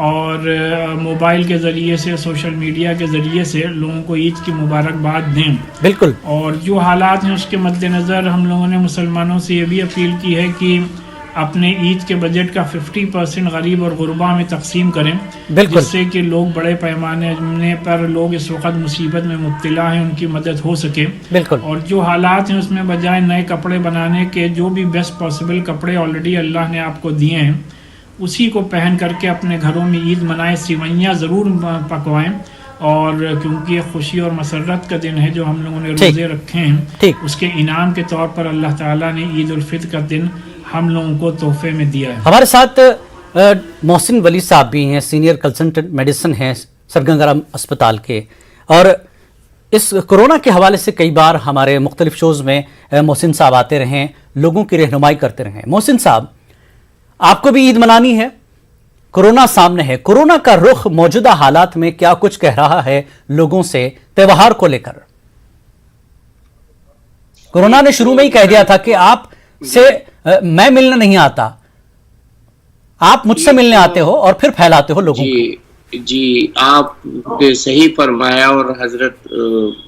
اور موبائل کے ذریعے سے، سوشل میڈیا کے ذریعے سے لوگوں کو عید کی مبارکباد دیں. بالکل. اور جو حالات ہیں اس کے مد نظر ہم لوگوں نے مسلمانوں سے یہ بھی اپیل کی ہے کہ اپنے عید کے بجٹ کا 50% غریب اور غربا میں تقسیم کریں، جس سے کہ لوگ بڑے پیمانے پر لوگ اس وقت مصیبت میں مبتلا ہیں ان کی مدد ہو سکے. بالکل. اور جو حالات ہیں اس میں بجائے نئے کپڑے بنانے کے جو بھی بیسٹ پاسبل کپڑے آلریڈی اللہ نے آپ کو دیے ہیں اسی کو پہن کر کے اپنے گھروں میں عید منائیں. سیوئیاں ضرور پکوائیں، اور کیونکہ یہ خوشی اور مسرت کا دن ہے جو ہم لوگوں نے روزے رکھے ہیں، اس کے انعام کے طور پر اللہ تعالیٰ نے عید الفطر کا دن ہم لوگوں کو تحفے میں دیا ہے. ہمارے ساتھ محسن ولی صاحب بھی ہیں، سینئر کنسلٹنٹ میڈیسن ہیں سرگنگرام اسپتال کے، اور اس کورونا کے حوالے سے کئی بار ہمارے مختلف شوز میں محسن صاحب آتے رہیں، لوگوں کی رہنمائی کرتے رہیں. محسن صاحب، آپ کو بھی عید منانی ہے، کورونا سامنے ہے، کورونا کا رخ موجودہ حالات میں کیا کچھ کہہ رہا ہے لوگوں سے تہوار کو لے کر؟ کورونا نے شروع میں ہی کہہ دیا تھا کہ آپ سے میں ملنے نہیں آتا، آپ مجھ سے ملنے آتے ہو اور پھر پھیلاتے ہو لوگوں کو. جی آپ نے صحیح فرمایا، اور حضرت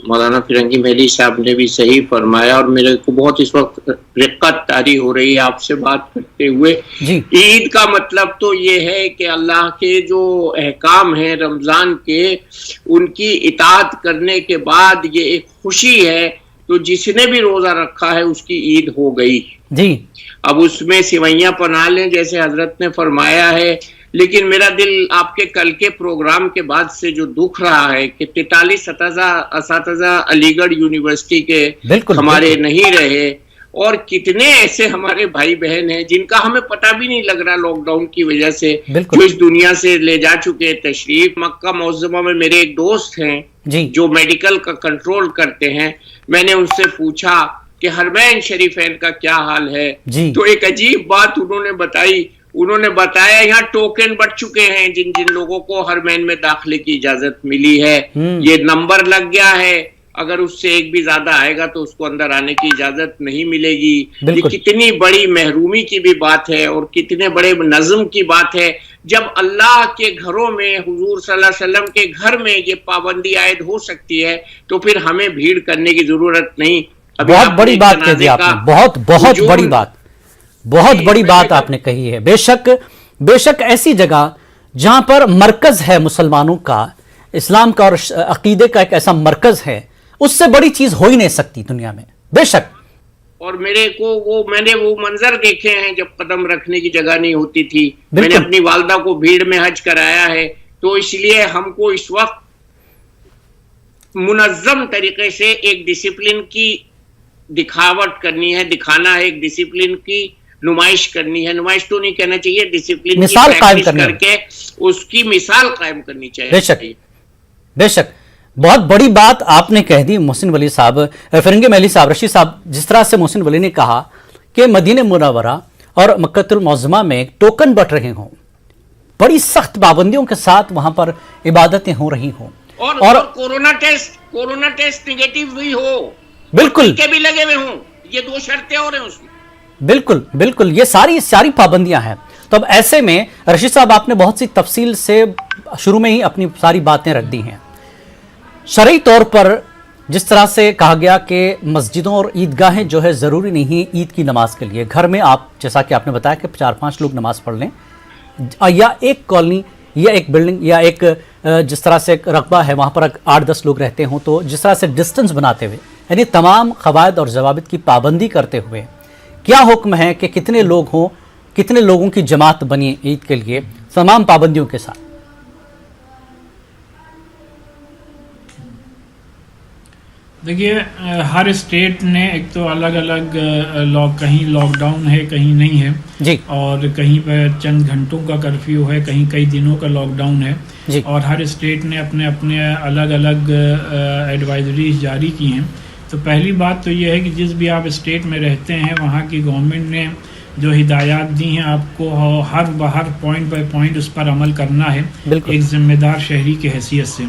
مولانا فرنگی مہدی صاحب نے بھی صحیح فرمایا، اور میرے کو بہت اس وقت رقت طاری ہو رہی ہے آپ سے بات کرتے ہوئے. عید کا مطلب تو یہ ہے کہ اللہ کے جو احکام ہیں رمضان کے، ان کی اطاعت کرنے کے بعد یہ ایک خوشی ہے. تو جس نے بھی روزہ رکھا ہے اس کی عید ہو گئی. جی اب اس میں سوئیاں بنا لیں جیسے حضرت نے فرمایا ہے. لیکن میرا دل آپ کے کل کے پروگرام کے بعد سے جو دکھ رہا ہے کہ 43 اساتذہ علی گڑھ یونیورسٹی کے ہمارے نہیں رہے، اور کتنے ایسے ہمارے بھائی بہن ہیں جن کا ہمیں پتہ بھی نہیں لگ رہا لاک ڈاؤن کی وجہ سے، جو اس دنیا سے لے جا چکے تشریف. مکہ معظمہ میں میرے ایک دوست ہیں جو میڈیکل کا کنٹرول کرتے ہیں، میں نے ان سے پوچھا کہ حرمین شریفین کا کیا حال ہے، تو ایک عجیب بات انہوں نے بتایا یہاں ٹوکن بڑھ چکے ہیں جن جن لوگوں کو حرمین میں داخلے کی اجازت ملی ہے، یہ نمبر لگ گیا ہے، اگر اس سے ایک بھی زیادہ آئے گا تو اس کو اندر آنے کی اجازت نہیں ملے گی. یہ کتنی بڑی محرومی کی بھی بات ہے اور کتنے بڑے نظم کی بات ہے. جب اللہ کے گھروں میں، حضور صلی اللہ علیہ وسلم کے گھر میں یہ پابندی عائد ہو سکتی ہے تو پھر ہمیں بھیڑ کرنے کی ضرورت نہیں. بہت بڑی بات کہہ دی آپ نے، بہت بڑی بات، بہت بڑی بات آپ نے کہی ہے. بے شک ایسی جگہ جہاں پر مرکز ہے مسلمانوں کا، اسلام کا اور عقیدے کا ایک ایسا مرکز ہے، اس سے بڑی چیز ہو ہی نہیں سکتی دنیا میں. بے شک. اور میں نے وہ منظر دیکھے ہیں جب قدم رکھنے کی جگہ نہیں ہوتی تھی. میں نے اپنی والدہ کو بھیڑ میں حج کرایا ہے، تو اس لیے ہم کو اس وقت منظم طریقے سے ایک ڈسپلن کی دکھاوٹ کرنی ہے، دکھانا ہے، ایک ڈسپلن کی نمائش کرنی ہے. نمائش تو نہیں کہنا چاہیے، ڈسپلن مثال قائم کر کے اس کی مثال قائم کرنی چاہیے. بے شک بہت بڑی بات آپ نے کہہ دی محسن ولی صاحب. فرنگی مہدی صاحب، رشید صاحب، جس طرح سے محسن ولی نے کہا کہ مدینہ منورہ اور مکہ المعظمہ میں ٹوکن بٹ رہے ہوں، بڑی سخت پابندیوں کے ساتھ وہاں پر عبادتیں ہو رہی ہوں، اور کورونا ٹیسٹ نیگیٹو بھی ہو، بالکل کے بھی لگے ہوئے ہوں، یہ دو شرطیں ہو رہے ہیں اس میں. بالکل یہ ساری پابندیاں ہیں. تو اب ایسے میں رشید صاحب آپ نے بہت سی تفصیل سے شروع میں ہی اپنی ساری باتیں رکھ دی ہیں. شرعی طور پر جس طرح سے کہا گیا کہ مسجدوں اور عیدگاہیں جو ہے ضروری نہیں عید کی نماز کے لیے، گھر میں آپ جیسا کہ آپ نے بتایا کہ 4-5 لوگ نماز پڑھ لیں، یا ایک کالونی یا ایک بلڈنگ یا ایک جس طرح سے رقبہ ہے وہاں پر 8-10 لوگ رہتے ہوں، تو جس طرح سے ڈسٹنس بناتے ہوئے، یعنی تمام قواعد اور ضوابط کی پابندی کرتے ہوئے کیا حکم ہے کہ کتنے لوگ ہوں، کتنے لوگوں کی جماعت بنی عید کے لیے تمام پابندیوں کے ساتھ؟ دیکھیے ہر اسٹیٹ نے ایک تو الگ الگ کہیں لاک ڈاؤن ہے، کہیں نہیں ہے جی، اور کہیں پہ چند گھنٹوں کا کرفیو ہے، کہیں کئی دنوں کا لاک ڈاؤن ہے جی. اور ہر اسٹیٹ نے اپنے الگ الگ ایڈوائزریز جاری کی ہیں. تو پہلی بات تو یہ ہے کہ جس بھی آپ اسٹیٹ میں رہتے ہیں وہاں کی گورنمنٹ نے جو ہدایات دی ہیں آپ کو ہر پوائنٹ بائی پوائنٹ اس پر عمل کرنا ہے ایک ذمہ دار شہری کی حیثیت سے.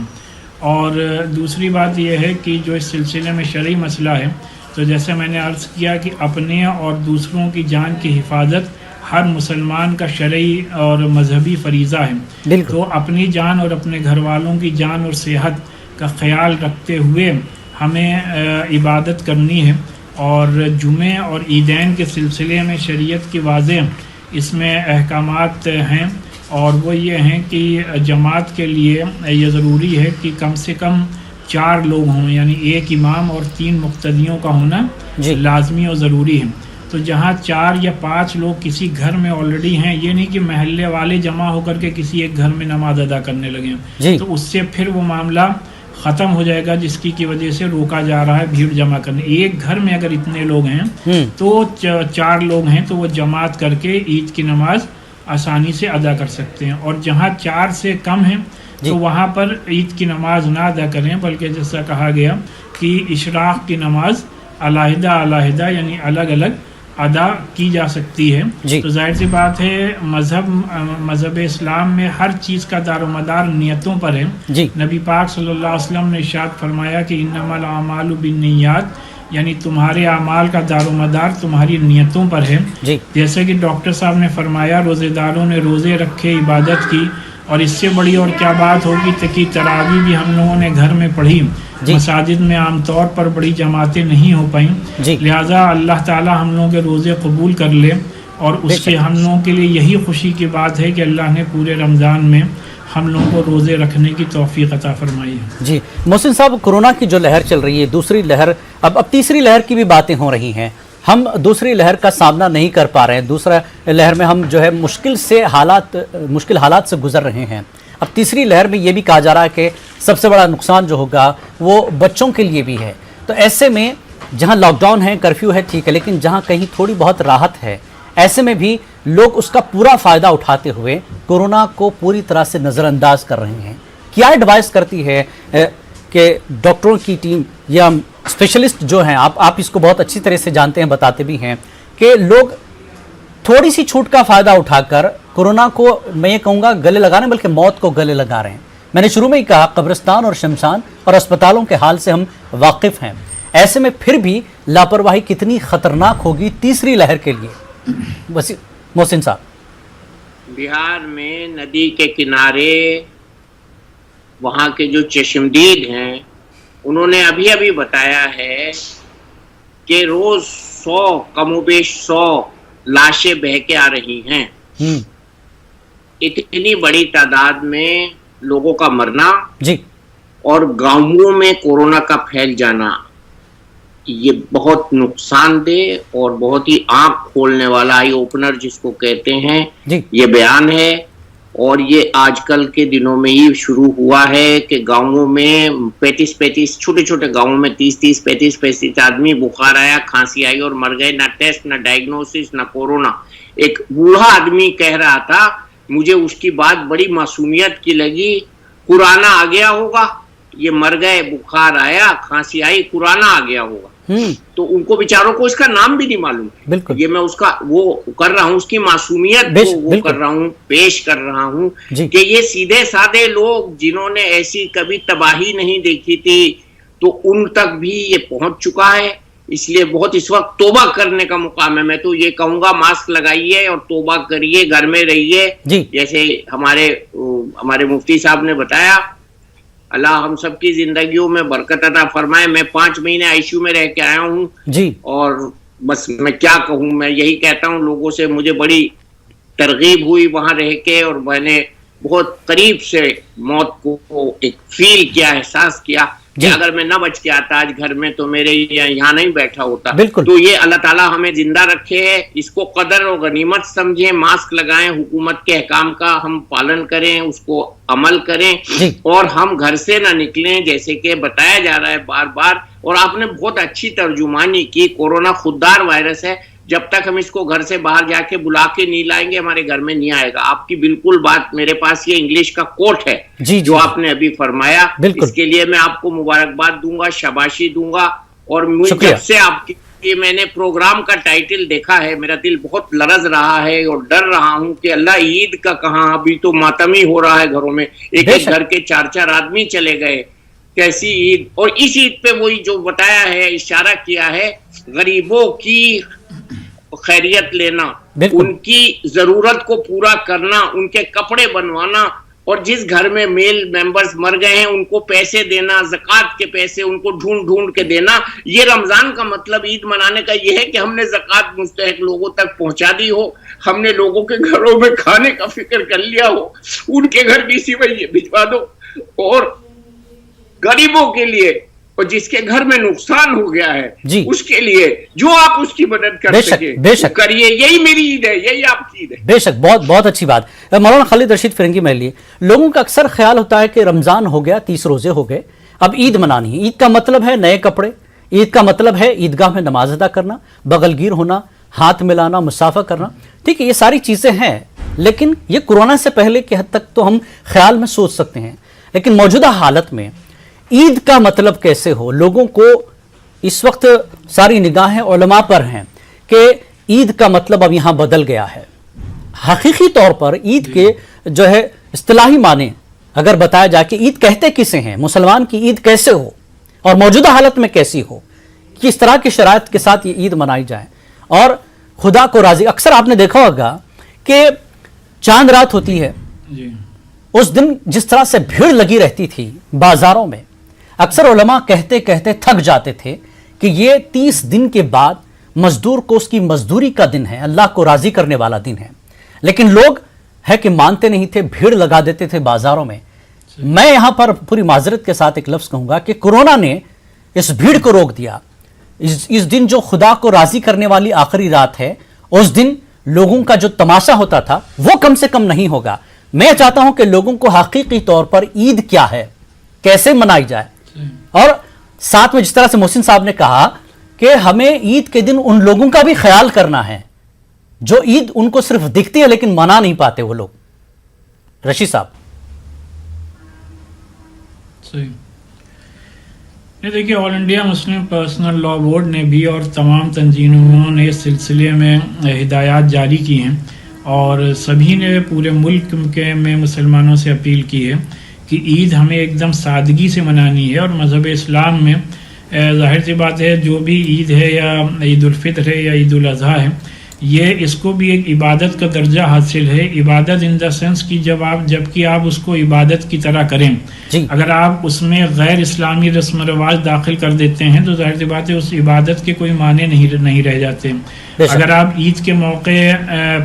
اور دوسری بات یہ ہے کہ جو اس سلسلے میں شرعی مسئلہ ہے، تو جیسے میں نے عرض کیا کہ اپنے اور دوسروں کی جان کی حفاظت ہر مسلمان کا شرعی اور مذہبی فریضہ ہے. بالکل. تو اپنی جان اور اپنے گھر والوں کی جان اور صحت کا خیال رکھتے ہوئے ہمیں عبادت کرنی ہے. اور جمعے اور عیدین کے سلسلے میں شریعت کی واضح اس میں احکامات ہیں، اور وہ یہ ہیں کہ جماعت کے لیے یہ ضروری ہے کہ کم سے کم 4 لوگ ہوں، یعنی ایک امام اور 3 مقتدیوں کا ہونا لازمی اور ضروری ہے. تو جہاں 4 یا 5 لوگ کسی گھر میں آلریڈی ہیں، یہ نہیں کہ محلے والے جمع ہو کر کے کسی ایک گھر میں نماز ادا کرنے لگے، تو اس سے پھر وہ معاملہ ختم ہو جائے گا، جس کی وجہ سے روکا جا رہا ہے بھیڑ جمع کرنے. ایک گھر میں اگر اتنے لوگ ہیں تو 4 لوگ ہیں تو وہ جماعت کر کے عید کی نماز آسانی سے ادا کر سکتے ہیں. اور جہاں 4 سے کم ہیں تو وہاں پر عید کی نماز نہ ادا کریں، بلکہ جیسا کہا گیا کہ اشراق کی نماز علیحدہ یعنی الگ الگ ادا کی جا سکتی ہے. تو ظاہر سی بات ہے مذہب اسلام میں ہر چیز کا دار و مدار نیتوں پر ہے. نبی پاک صلی اللہ علیہ وسلم نے ارشاد فرمایا کہ انما الاعمال بالنیات، یعنی تمہارے اعمال کا دار و مدار تمہاری نیتوں پر ہے. جیسے کہ ڈاکٹر صاحب نے فرمایا روزے داروں نے روزے رکھے، عبادت کی، اور اس سے بڑی اور کیا بات ہوگی کہ تراویح بھی ہم لوگوں نے گھر میں پڑھی. مساجد میں عام طور پر بڑی جماعتیں نہیں ہو پائیں، لہٰذا اللہ تعالی ہم لوگوں کے روزے قبول کر لے. اور اس کے ہم لوگوں کے لیے یہی خوشی کی بات ہے کہ اللہ نے پورے رمضان میں ہم لوگوں کو روزے رکھنے کی توفیق عطا فرمائی ہے. جی محسن صاحب، کورونا کی جو لہر چل رہی ہے، دوسری لہر، اب تیسری لہر کی بھی باتیں ہو رہی ہیں. ہم دوسری لہر کا سامنا نہیں کر پا رہے ہیں، دوسرا لہر میں ہم جو ہے مشکل حالات سے گزر رہے ہیں. اب تیسری لہر میں یہ بھی کہا جا رہا ہے کہ سب سے بڑا نقصان جو ہوگا وہ بچوں کے لیے بھی ہے. تو ایسے میں جہاں لاک ڈاؤن ہے، کرفیو ہے، ٹھیک ہے، لیکن جہاں کہیں تھوڑی بہت راحت ہے، ایسے میں بھی لوگ اس کا پورا فائدہ اٹھاتے ہوئے کورونا کو پوری طرح سے نظر انداز کر رہے ہیں. کیا ایڈوائز کرتی ہے کہ ڈاکٹروں کی ٹیم یا اسپیشلسٹ جو ہیں، آپ اس کو بہت اچھی طرح سے جانتے ہیں، بتاتے بھی ہیں کہ لوگ تھوڑی سی چھوٹ کا فائدہ اٹھا کر کورونا کو، میں یہ کہوں گا گلے لگا رہے ہیں، بلکہ موت کو گلے لگا رہے ہیں. میں نے شروع میں ہی کہا قبرستان اور شمشان اور اسپتالوں کے حال سے ہم واقف ہیں. ایسے میں پھر بھی لاپرواہی کتنی خطرناک ہوگی تیسری لہر کے لیے. محسن صاحب، بہار میں ندی کے کنارے وہاں کے جو چشمدید ہیں انہوں نے ابھی بتایا ہے کہ روز 100 کم و بیش 100 لاشیں بہہ کے آ رہی ہیں. اتنی بڑی تعداد میں لوگوں کا مرنا اور گاؤں میں کورونا کا پھیل جانا، یہ بہت نقصان دہ اور بہت ہی آنکھ کھولنے والا آئی اوپنر جس کو کہتے ہیں یہ بیان ہے. اور یہ آج کل کے دنوں میں ہی شروع ہوا ہے کہ گاؤں میں 35 چھوٹے چھوٹے گاؤں میں 30 35 آدمی بخار آیا، کھانسی آئی اور مر گئے. نہ ٹیسٹ، نہ ڈائگنوسس، نہ کورونا. ایک بوڑھا آدمی کہہ رہا تھا، مجھے اس کی بات بڑی معصومیت کی لگی، کورونا آ گیا ہوگا، یہ مر گئے، بخار آیا، کھانسی آئی، کورونا آ گیا ہوگا. تو ان کو بیچاروں کو اس کا نام بھی نہیں معلوم. یہ میں اس کا وہ کر رہا ہوں، اس کی معصومیت کو وہ کر رہا ہوں، پیش کر رہا ہوں کہ یہ سیدھے سادے لوگ جنہوں نے ایسی کبھی تباہی نہیں دیکھی تھی تو ان تک بھی یہ پہنچ چکا ہے. اس لیے بہت اس وقت توبہ کرنے کا مقام ہے. میں تو یہ کہوں گا ماسک لگائیے اور توبہ کریے، گھر میں رہیے. جیسے ہمارے مفتی صاحب نے بتایا، اللہ ہم سب کی زندگیوں میں برکت عطا فرمائے. میں 5 مہینے ICU میں رہ کے آیا ہوں اور بس میں کیا کہوں، میں یہی کہتا ہوں لوگوں سے، مجھے بڑی ترغیب ہوئی وہاں رہ کے اور میں نے بہت قریب سے موت کو ایک فیل کیا، احساس کیا کہ اگر میں نہ بچ کے آتا آج گھر میں تو میرے یہاں نہیں بیٹھا ہوتا. تو یہ اللہ تعالیٰ ہمیں زندہ رکھے، اس کو قدر اور غنیمت سمجھیں. ماسک لگائیں، حکومت کے احکام کا ہم پالن کریں، اس کو عمل کریں اور ہم گھر سے نہ نکلیں جیسے کہ بتایا جا رہا ہے بار بار. اور آپ نے بہت اچھی ترجمانی کی، کورونا خوددار وائرس ہے، جب تک ہم اس کو گھر سے باہر جا کے بلا کے نہیں لائیں گے ہمارے گھر میں نہیں آئے گا. آپ کی بالکل بات، میرے پاس یہ انگلش کا کوٹ ہے جو آپ نے ابھی فرمایا، اس کے لیے میں آپ کو مبارکباد دوں گا، شاباشی دوں گا. اور جب سے آپ کی میں نے پروگرام کا ٹائٹل دیکھا ہے میرا دل بہت لرز رہا ہے اور ڈر رہا ہوں کہ اللہ عید کا کہاں، ابھی تو ماتم ہی ہو رہا ہے گھروں میں، ایک گھر کے 4 آدمی چلے گئے. کیسی عید! اور اس عید پہ وہی جو بتایا ہے، اشارہ کیا ہے، غریبوں کی خیریت لینا، بالکل. ان کی ضرورت کو پورا کرنا، ان کے کپڑے بنوانا، اور جس گھر میں میل ممبرز مر گئے ہیں ان کو پیسے دینا، زکوٰۃ کے پیسے ان کو ڈھونڈ ڈھونڈ کے دینا. یہ رمضان کا مطلب عید منانے کا یہ ہے کہ ہم نے زکوٰۃ مستحق لوگوں تک پہنچا دی ہو، ہم نے لوگوں کے گھروں میں کھانے کا فکر کر لیا ہو، ان کے گھر بھی اسی وجہ بھجوا دو، اور غریبوں کے لیے اور جس کے گھر میں نقصان ہو گیا ہے جی. اس کے لیے جو آپ اس کی مدد کر سکے بے شک کریے. یہی میری عید ہے، یہی آپ کی عید ہے. بے شک، بہت بہت اچھی بات. مولانا خالد رشید فرنگی محلی، لوگوں کا اکثر خیال ہوتا ہے کہ رمضان ہو گیا، 30 روزے ہو گئے، اب عید منانی ہے. عید کا مطلب ہے نئے کپڑے، عید کا مطلب ہے عیدگاہ میں نماز ادا کرنا، بغل گیر ہونا، ہاتھ ملانا، مصافحہ کرنا. ٹھیک ہے، یہ ساری چیزیں ہیں، لیکن یہ کورونا سے پہلے کی حد تک تو ہم خیال میں سوچ سکتے ہیں. لیکن موجودہ حالت میں عید کا مطلب کیسے ہو؟ لوگوں کو اس وقت ساری نگاہیں علماء پر ہیں کہ عید کا مطلب اب یہاں بدل گیا ہے. حقیقی طور پر عید کے جو ہے اصطلاحی معنی اگر بتایا جائے کہ عید کہتے کسے ہیں، مسلمان کی عید کیسے ہو اور موجودہ حالت میں کیسی ہو، کس طرح کی شرائط کے ساتھ یہ عید منائی جائے اور خدا کو راضی. اکثر آپ نے دیکھا ہوگا کہ چاند رات ہوتی ہے، اس دن جس طرح سے بھیڑ لگی رہتی تھی بازاروں میں، اکثر علماء کہتے کہتے تھک جاتے تھے کہ یہ 30 دن کے بعد مزدور کو اس کی مزدوری کا دن ہے، اللہ کو راضی کرنے والا دن ہے. لیکن لوگ ہے کہ مانتے نہیں تھے، بھیڑ لگا دیتے تھے بازاروں میں. میں یہاں پر پوری معذرت کے ساتھ ایک لفظ کہوں گا کہ کورونا نے اس بھیڑ کو روک دیا. اس دن جو خدا کو راضی کرنے والی آخری رات ہے، اس دن لوگوں کا جو تماشا ہوتا تھا وہ کم سے کم نہیں ہوگا. میں چاہتا ہوں کہ لوگوں کو حقیقی طور پر عید کیا ہے، کیسے منائی جائے، اور ساتھ میں جس طرح سے محسن صاحب نے کہا کہ ہمیں عید کے دن ان لوگوں کا بھی خیال کرنا ہے جو عید ان کو صرف دکھتی ہے لیکن منا نہیں پاتے وہ لوگ. رشید صاحب. صحیح. دیکھیے، آل انڈیا مسلم پرسنل لا بورڈ نے بھی اور تمام تنظیموں نے اس سلسلے میں ہدایات جاری کی ہیں، اور سبھی نے پورے ملک میں مسلمانوں سے اپیل کی ہے کہ عید ہمیں ایک دم سادگی سے منانی ہے. اور مذہب اسلام میں ظاہر سی بات ہے، جو بھی عید ہے یا عید الفطر ہے یا عید الاضحیٰ ہے، یہ اس کو بھی ایک عبادت کا درجہ حاصل ہے. عبادت ان دا سینس کی جبکہ آپ اس کو عبادت کی طرح کریں. اگر آپ اس میں غیر اسلامی رسم و رواج داخل کر دیتے ہیں تو ظاہر سی بات ہے اس عبادت کے کوئی معنی نہیں رہ جاتے. اگر آپ عید کے موقع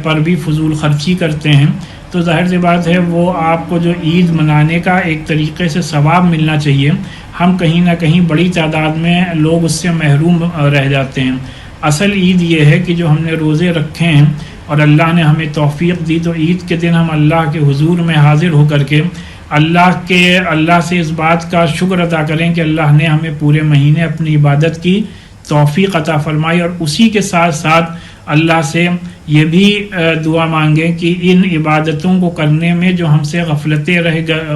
پر بھی فضول خرچی کرتے ہیں تو ظاہر سی بات ہے وہ آپ کو جو عید منانے کا ایک طریقے سے ثواب ملنا چاہیے، ہم کہیں نہ کہیں بڑی تعداد میں لوگ اس سے محروم رہ جاتے ہیں. اصل عید یہ ہے کہ جو ہم نے روزے رکھے ہیں اور اللہ نے ہمیں توفیق دی، تو عید کے دن ہم اللہ کے حضور میں حاضر ہو کر کے اللہ سے اس بات کا شکر ادا کریں کہ اللہ نے ہمیں پورے مہینے اپنی عبادت کی توفیق عطا فرمائی، اور اسی کے ساتھ ساتھ اللہ سے یہ بھی دعا مانگیں کہ ان عبادتوں کو کرنے میں جو ہم سے غفلتیں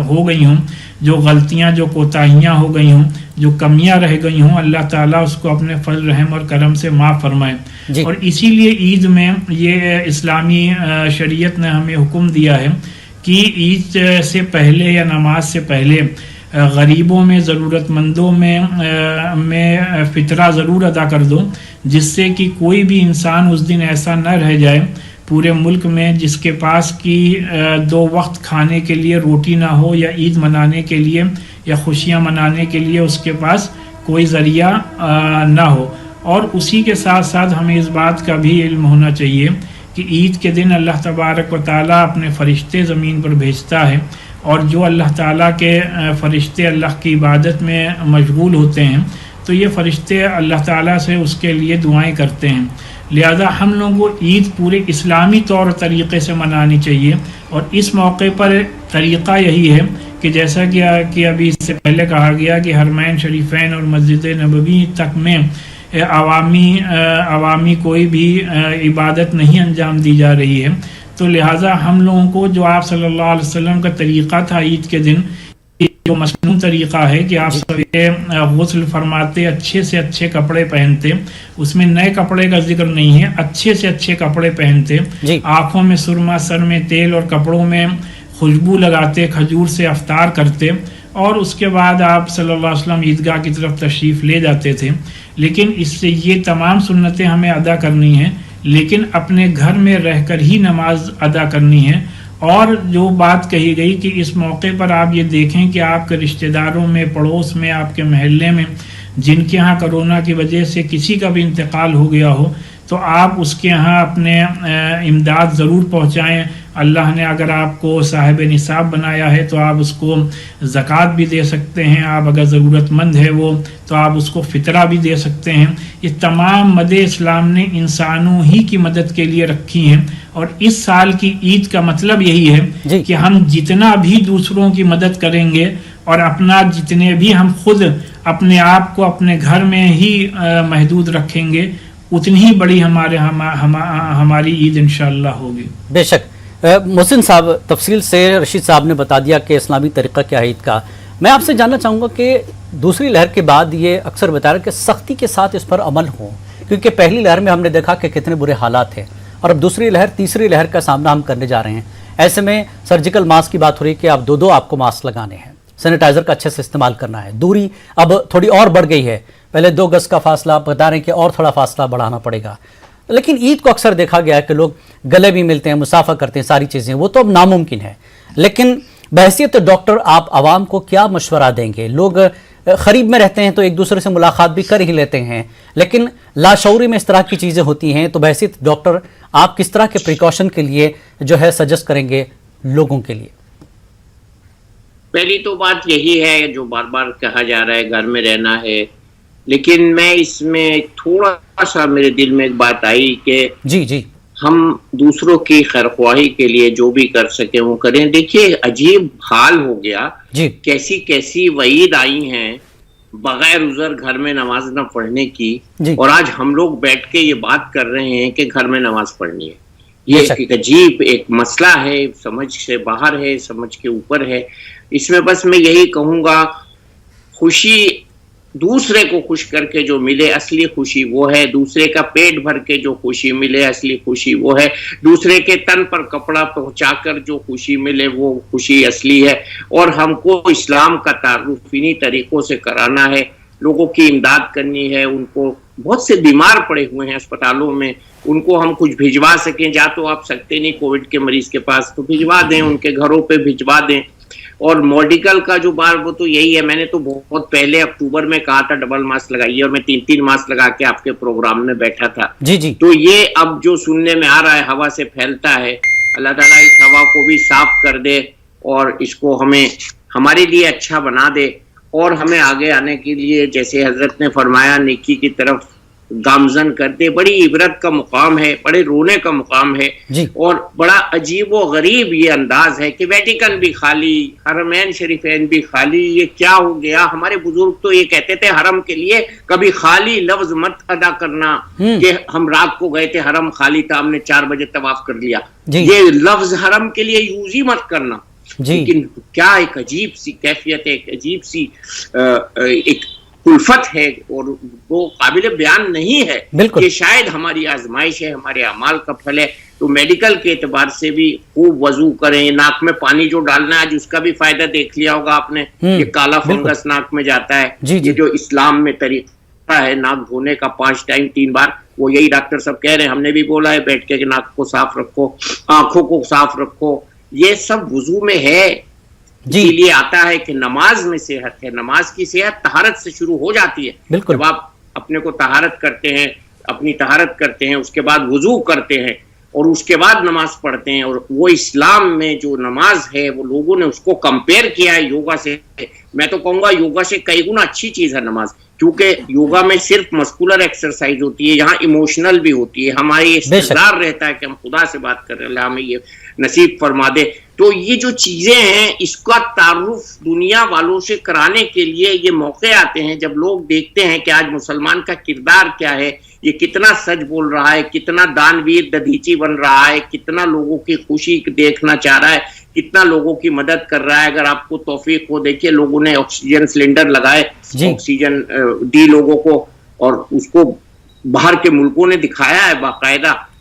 ہو گئی ہوں، جو غلطیاں، جو کوتاہیاں ہو گئی ہوں، جو کمیاں رہ گئی ہوں، اللہ تعالیٰ اس کو اپنے فضل رحم اور کرم سے معاف فرمائے. اور اسی لیے عید میں یہ اسلامی شریعت نے ہمیں حکم دیا ہے کہ عید سے پہلے یا نماز سے پہلے غریبوں میں، ضرورت مندوں میں فطرہ ضرور ادا کر دو، جس سے کہ کوئی بھی انسان اس دن ایسا نہ رہ جائے پورے ملک میں جس کے پاس کی 2 وقت کھانے کے لیے روٹی نہ ہو، یا عید منانے کے لیے یا خوشیاں منانے کے لیے اس کے پاس کوئی ذریعہ نہ ہو. اور اسی کے ساتھ ساتھ ہمیں اس بات کا بھی علم ہونا چاہیے کہ عید کے دن اللہ تبارک و تعالیٰ اپنے فرشتے زمین پر بھیجتا ہے، اور جو اللہ تعالیٰ کے فرشتے اللہ کی عبادت میں مشغول ہوتے ہیں تو یہ فرشتے اللہ تعالیٰ سے اس کے لیے دعائیں کرتے ہیں. لہذا ہم لوگوں کو عید پورے اسلامی طور طریقے سے منانی چاہیے، اور اس موقع پر طریقہ یہی ہے کہ جیسا کہ ابھی اس سے پہلے کہا گیا کہ حرمین شریفین اور مسجد نبوی تک میں عوامی کوئی بھی عبادت نہیں انجام دی جا رہی ہے. تو لہٰذا ہم لوگوں کو جو آپ صلی اللہ علیہ وسلم کا طریقہ تھا عید کے دن، جو مسنون طریقہ ہے کہ آپ سویرے غسل فرماتے، اچھے سے اچھے کپڑے پہنتے، اس میں نئے کپڑے کا ذکر نہیں ہے، اچھے سے اچھے کپڑے پہنتے، آنکھوں میں سرما، سر میں تیل اور کپڑوں میں خوشبو لگاتے، کھجور سے افطار کرتے، اور اس کے بعد آپ صلی اللہ علیہ وسلم عیدگاہ کی طرف تشریف لے جاتے تھے. لیکن اس سے یہ تمام سنتیں ہمیں ادا کرنی ہیں، لیکن اپنے گھر میں رہ کر ہی نماز ادا کرنی ہے. اور جو بات کہی گئی کہ اس موقع پر آپ یہ دیکھیں کہ آپ کے رشتہ داروں میں، پڑوس میں، آپ کے محلے میں جن کے ہاں کرونا کی وجہ سے کسی کا بھی انتقال ہو گیا ہو تو آپ اس کے ہاں اپنے امداد ضرور پہنچائیں. اللہ نے اگر آپ کو صاحب نصاب بنایا ہے تو آپ اس کو زکوٰۃ بھی دے سکتے ہیں. آپ اگر ضرورت مند ہے وہ تو آپ اس کو فطرہ بھی دے سکتے ہیں. یہ تمام مد اسلام نے انسانوں ہی کی مدد کے لیے رکھی ہیں. اور اس سال کی عید کا مطلب یہی ہے کہ ہم جتنا بھی دوسروں کی مدد کریں گے اور اپنا جتنے بھی ہم خود اپنے آپ کو اپنے گھر میں ہی محدود رکھیں گے اتنی ہی بڑی ہماری عید انشاءاللہ ہوگی. بے شک. محسن صاحب تفصیل سے رشید صاحب نے بتا دیا کہ اسلامی طریقہ کیا ہے عید کا. میں آپ سے جاننا چاہوں گا کہ دوسری لہر کے بعد یہ اکثر بتا رہا کہ سختی کے ساتھ اس پر عمل ہو، کیونکہ پہلی لہر میں ہم نے دیکھا کہ کتنے برے حالات ہیں اور اب دوسری لہر تیسری لہر کا سامنا ہم کرنے جا رہے ہیں. ایسے میں سرجیکل ماسک کی بات ہو رہی ہے کہ اب دو آپ کو ماسک لگانے ہیں، سینیٹائزر کا اچھے سے استعمال کرنا ہے، دوری اب تھوڑی اور بڑھ گئی ہے، پہلے 2 گز کا فاصلہ بتا رہے ہیں کہ اور تھوڑا فاصلہ بڑھانا پڑے گا. لیکن عید کو اکثر دیکھا گیا ہے کہ لوگ گلے بھی ملتے ہیں، مسافہ کرتے ہیں، ساری چیزیں، وہ تو اب ناممکن ہے. لیکن بحیثیت ڈاکٹر آپ عوام کو کیا مشورہ دیں گے؟ لوگ قریب میں رہتے ہیں تو ایک دوسرے سے ملاقات بھی کر ہی لیتے ہیں، لیکن لاشعوری میں اس طرح کی چیزیں ہوتی ہیں، تو بحیثیت ڈاکٹر آپ کس طرح کے پریکاشن کے لیے جو ہے سجیسٹ کریں گے لوگوں کے لیے؟ پہلی تو بات یہی ہے جو بار بار کہا جا رہا ہے گھر میں رہنا ہے، لیکن میں اس میں تھوڑا سا میرے دل میں ایک بات آئی کہ جی ہم دوسروں کی خیرخواہی کے لیے جو بھی کر سکیں وہ کریں. دیکھیے عجیب حال ہو گیا، کیسی وعید آئی ہیں بغیر عذر گھر میں نماز نہ پڑھنے کی، اور آج ہم لوگ بیٹھ کے یہ بات کر رہے ہیں کہ گھر میں نماز پڑھنی ہے. یہ ایک عجیب ایک مسئلہ ہے، سمجھ سے باہر ہے، سمجھ کے اوپر ہے. اس میں بس میں یہی کہوں گا، خوشی دوسرے کو خوش کر کے جو ملے اصلی خوشی وہ ہے، دوسرے کا پیٹ بھر کے جو خوشی ملے اصلی خوشی وہ ہے، دوسرے کے تن پر کپڑا پہنچا کر جو خوشی ملے وہ خوشی اصلی ہے. اور ہم کو اسلام کا تعارف انہی طریقوں سے کرانا ہے، لوگوں کی امداد کرنی ہے. ان کو بہت سے بیمار پڑے ہوئے ہیں اسپتالوں میں، ان کو ہم کچھ بھجوا سکیں، جا تو آپ سکتے نہیں کووڈ کے مریض کے پاس، تو بھجوا دیں، ان کے گھروں پہ بھجوا دیں. اور میڈیکل کا جو بار وہ تو یہی ہے، میں نے تو بہت پہلے اکتوبر میں کہا تھا ڈبل ماسک لگائیے، اور میں 3 ماسک لگا کے آپ کے پروگرام میں بیٹھا تھا. تو یہ اب جو سننے میں آ رہا ہے ہوا سے پھیلتا ہے، اللہ تعالیٰ اس ہوا کو بھی صاف کر دے اور اس کو ہمیں ہمارے لیے اچھا بنا دے، اور ہمیں آگے آنے کے لیے جیسے حضرت نے فرمایا نیکی کی طرف گامزن کر دے. بڑی عبرت کا مقام ہے، بڑے رونے کا مقام ہے، اور بڑا عجیب و غریب یہ انداز ہے کہ ویٹیکن بھی خالی، حرمین شریفین بھی خالی. یہ کیا ہو گیا؟ ہمارے بزرگ تو یہ کہتے تھے حرم کے لیے کبھی خالی لفظ مت ادا کرنا، کہ ہم رات کو گئے تھے حرم خالی تھا، ہم نے 4 بجے طواف کر لیا، یہ لفظ حرم کے لیے یوز ہی مت کرنا. لیکن کیا ایک عجیب سی کیفیت ہے، ایک عجیب سی ایک الفت ہے، اور وہ قابل بیان نہیں ہے کہ شاید ہماری آزمائش ہے، ہمارے اعمال کا پھل ہے. تو میڈیکل کے اعتبار سے بھی خوب وضو کریں، ناک میں پانی جو ڈالنا ہے آج اس کا بھی فائدہ دیکھ لیا ہوگا آپ نے، یہ کالا فنگس ناک میں جاتا ہے. یہ جو اسلام میں طریقہ ہے ناک دھونے کا 5 ٹائم 3 بار، وہ یہی ڈاکٹر صاحب کہہ رہے ہیں، ہم نے بھی بولا ہے بیٹھ کے کہ ناک کو صاف رکھو، آنکھوں کو صاف رکھو. یہ سب وضو میں ہے. اسی لیے آتا ہے کہ نماز میں صحت ہے، نماز کی صحت طہارت سے شروع ہو جاتی ہے. جب آپ اپنے کو طہارت کرتے ہیں، اپنی طہارت کرتے ہیں، اس کے بعد وضو کرتے ہیں اور اس کے بعد نماز پڑھتے ہیں. اور وہ اسلام میں جو نماز ہے وہ لوگوں نے اس کو کمپیئر کیا ہے یوگا سے. میں تو کہوں گا یوگا سے کئی گنا اچھی چیز ہے نماز، کیونکہ یوگا میں صرف مسکولر ایکسرسائز ہوتی ہے، یہاں ایموشنل بھی ہوتی ہے. ہماری استقرار رہتا ہے کہ ہم خدا سے بات کر رہے ہیں، اللہ ہمیں یہ نصیب فرما دے. تو یہ جو چیزیں ہیں اس کا تعارف دنیا والوں سے کرانے کے لیے یہ موقع آتے ہیں جب لوگ دیکھتے ہیں کہ آج مسلمان کا کردار کیا ہے، یہ کتنا سچ بول رہا ہے، کتنا دانویر ددھیچی بن رہا ہے، کتنا لوگوں کی خوشی دیکھنا چاہ رہا ہے، کتنا لوگوں کی مدد کر رہا ہے. اگر آپ کو توفیق ہو، دیکھیے لوگوں نے آکسیجن سلنڈر لگائے، آکسیجن دی لوگوں کو، اور اس کو باہر کے ملکوں نے دکھایا ہے باقاعدہ